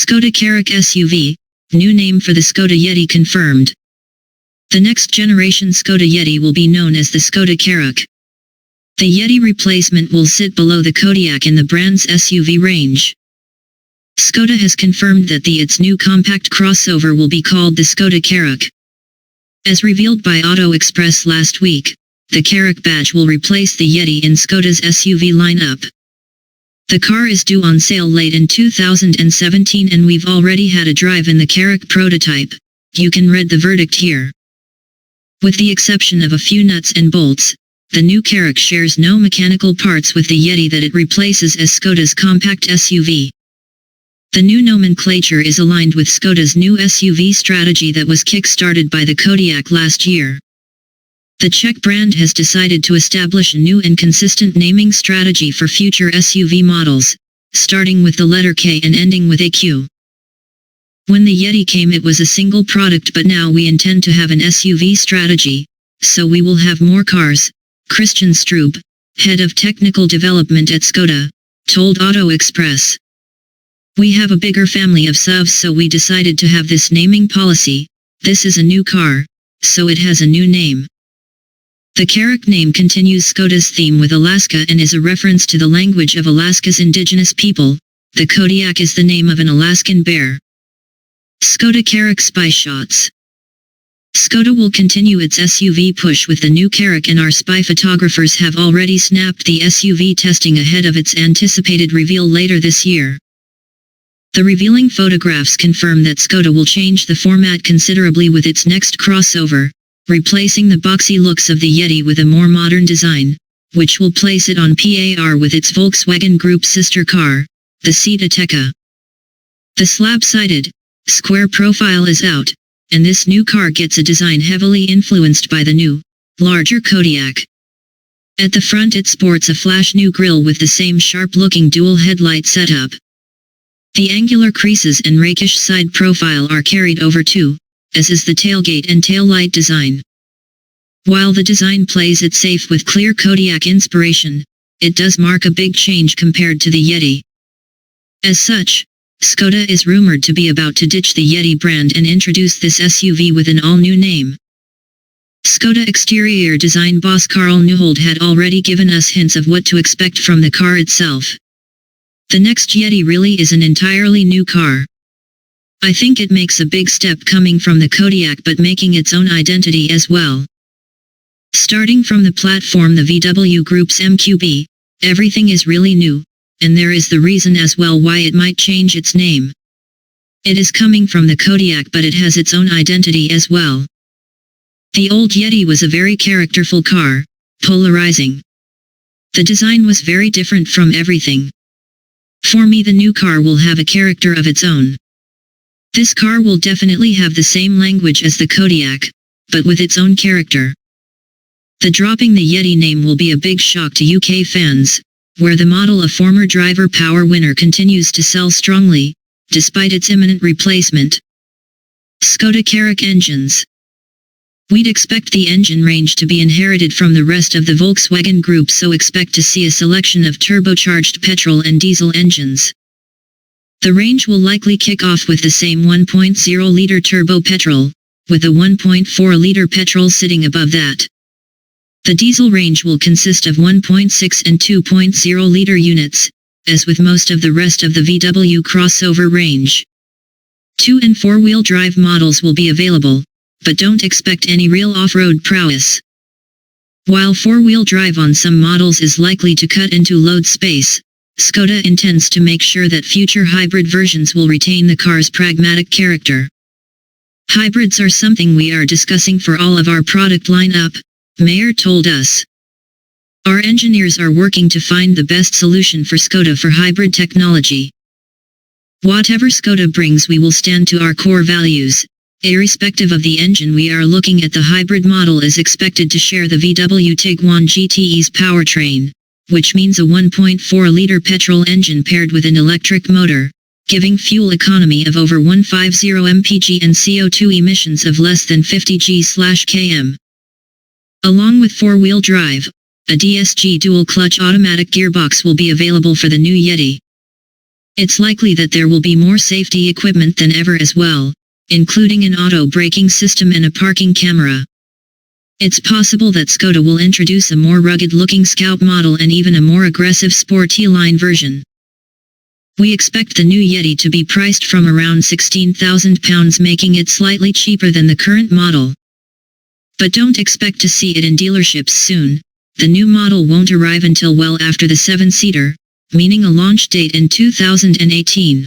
Skoda Karoq SUV, new name for the Skoda Yeti confirmed. The next generation Skoda Yeti will be known as the Skoda Karoq. The Yeti replacement will sit below the Kodiaq in the brand's SUV range. Skoda has confirmed that its new compact crossover will be called the Skoda Karoq. As revealed by Auto Express last week, the Karoq badge will replace the Yeti in Skoda's SUV lineup. The car is due on sale late in 2017 and we've already had a drive in the Karoq prototype. You can read the verdict here. With the exception of a few nuts and bolts, the new Karoq shares no mechanical parts with the Yeti that it replaces as Skoda's compact SUV. The new nomenclature is aligned with Skoda's new SUV strategy that was kick-started by the Kodiaq last year. The Czech brand has decided to establish a new and consistent naming strategy for future SUV models, starting with the letter K and ending with AQ. When the Yeti came it was a single product, but now we intend to have an SUV strategy, so we will have more cars, Christian Strub, head of technical development at Skoda, told Auto Express. We have a bigger family of SUVs, so we decided to have this naming policy. This is a new car, so it has a new name. The Karoq name continues Skoda's theme with Alaska and is a reference to the language of Alaska's indigenous people. The Kodiaq is the name of an Alaskan bear. Skoda Karoq Spy Shots. Skoda will continue its SUV push with the new Karoq, and our spy photographers have already snapped the SUV testing ahead of its anticipated reveal later this year. The revealing photographs confirm that Skoda will change the format considerably with its next crossover, replacing the boxy looks of the Yeti with a more modern design, which will place it on par with its Volkswagen Group sister car, the Seat Ateca. The slab-sided, square profile is out, and this new car gets a design heavily influenced by the new, larger Kodiaq. At the front it sports a flash new grille with the same sharp-looking dual headlight setup. The angular creases and rakish side profile are carried over too, as is the tailgate and taillight design. While the design plays it safe with clear Kodiaq inspiration, it does mark a big change compared to the Yeti. As such, Skoda is rumored to be about to ditch the Yeti brand and introduce this SUV with an all-new name. Skoda exterior design boss Carl Neuhold had already given us hints of what to expect from the car itself. The next Yeti really is an entirely new car. I think it makes a big step coming from the Kodiaq but making its own identity as well. Starting from the platform the VW Group's MQB, everything is really new, and there is the reason as well why it might change its name. It is coming from the Kodiaq but it has its own identity as well. The old Yeti was a very characterful car, polarizing. The design was very different from everything. For me the new car will have a character of its own. This car will definitely have the same language as the Kodiaq, but with its own character. The dropping the Yeti name will be a big shock to UK fans, where the model, a former driver power winner, continues to sell strongly, despite its imminent replacement. Skoda Karoq engines. We'd expect the engine range to be inherited from the rest of the Volkswagen Group, so expect to see a selection of turbocharged petrol and diesel engines. The range will likely kick off with the same 1.0-liter turbo petrol, with a 1.4-liter petrol sitting above that. The diesel range will consist of 1.6 and 2.0-liter units, as with most of the rest of the VW crossover range. 2- and 4-wheel drive models will be available, but don't expect any real off-road prowess. While 4-wheel drive on some models is likely to cut into load space, Skoda intends to make sure that future hybrid versions will retain the car's pragmatic character. Hybrids are something we are discussing for all of our product lineup, Mayer told us. Our engineers are working to find the best solution for Skoda for hybrid technology. Whatever Skoda brings, we will stand to our core values. Irrespective of the engine, we are looking at the hybrid model is expected to share the VW Tiguan GTE's powertrain, which means a 1.4-liter petrol engine paired with an electric motor, giving fuel economy of over 150 mpg and CO2 emissions of less than 50 g/km. Along with 4-wheel drive, a DSG dual-clutch automatic gearbox will be available for the new Yeti. It's likely that there will be more safety equipment than ever as well, including an auto braking system and a parking camera. It's possible that Skoda will introduce a more rugged-looking Scout model and even a more aggressive Sporty line version. We expect the new Yeti to be priced from around £16,000, making it slightly cheaper than the current model. But don't expect to see it in dealerships soon. The new model won't arrive until well after the 7-seater, meaning a launch date in 2018.